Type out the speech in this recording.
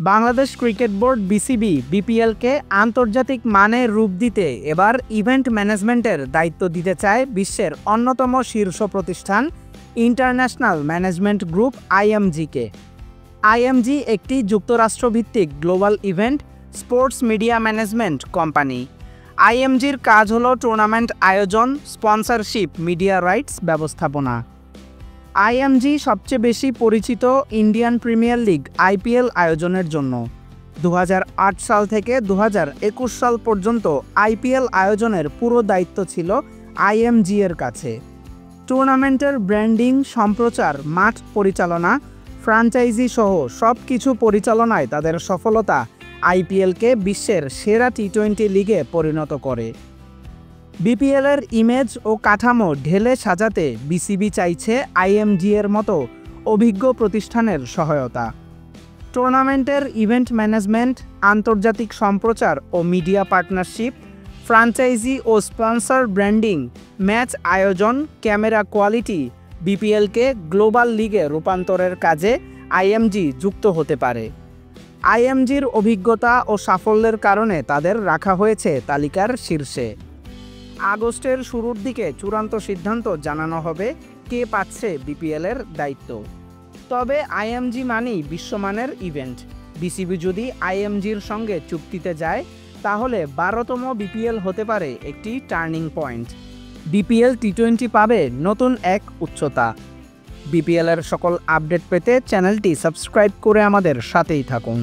Bangladesh cricket board BCB বিপিএলকে আন্তর্জাতিক মানের রূপ দিতে এবার ইভেন্ট ম্যানেজমেন্টের দায়িত্ব দিতে চায় বিশ্বের অন্যতম শীর্ষ প্রতিষ্ঠান ইন্টারন্যাশনাল ম্যানেজমেন্ট গ্রুপ আইএমজিকে। আইএমজি একটি যুক্তরাষ্ট্রভিত্তিক global event sports media management company. আইএমজির কাজ হলো টুর্নামেন্ট আয়োজন, স্পন্সরশিপ, মিডিয়া রাইটস ব্যবস্থাপনা। আইএমজি সবচেয়ে বেশি পরিচিত ইন্ডিয়ান প্রিমিয়ার লিগ আইপিএল আয়োজনের জন্য। 2008 সাল থেকে 2021 সাল পর্যন্ত আইপিএল আয়োজনের পুরো দায়িত্ব ছিল আইএমজি এর কাছে। টুর্নামেন্টের ব্র্যান্ডিং, সম্প্রচার, মাঠ পরিচালনা, ফ্র্যাঞ্চাইজি সহ সব কিছু পরিচালনায় তাদের সফলতা আইপিএলকে বিশ্বের সেরা টি-20 লিগে পরিণত করে। বিপিএলের ইমেজ ও কাঠামো ঢেলে সাজাতে বিসিবি চাইছে আইএমজি এর মতো অভিজ্ঞ প্রতিষ্ঠানের সহায়তা। টুর্নামেন্টের ইভেন্ট ম্যানেজমেন্ট, আন্তর্জাতিক সম্প্রচার ও মিডিয়া পার্টনারশিপ, ফ্র্যাঞ্চাইজি ও স্পন্সর ব্র্যান্ডিং, ম্যাচ আয়োজন, ক্যামেরা কোয়ালিটি, বিপিএলকে গ্লোবাল লিগে রূপান্তরের কাজে আইএমজি যুক্ত হতে পারে। আইএমজির অভিজ্ঞতা ও সাফল্যের কারণে তাদের রাখা হয়েছে তালিকার শীর্ষে। আগস্টের শুরুর দিকে চূড়ান্ত সিদ্ধান্ত জানানো হবে কে পাচ্ছে বিপিএলের দায়িত্ব। তবে আইএমজি মানেই বিশ্বমানের ইভেন্ট। বিসিবি যদি আইএমজির সঙ্গে চুক্তিতে যায় তাহলে 12তম বিপিএল হতে পারে একটি টার্নিং পয়েন্ট। বিপিএল টি-20 পাবে নতুন এক উচ্চতা। বিপিএলের সকল আপডেট পেতে চ্যানেলটি সাবস্ক্রাইব করে আমাদের সাথেই থাকুন।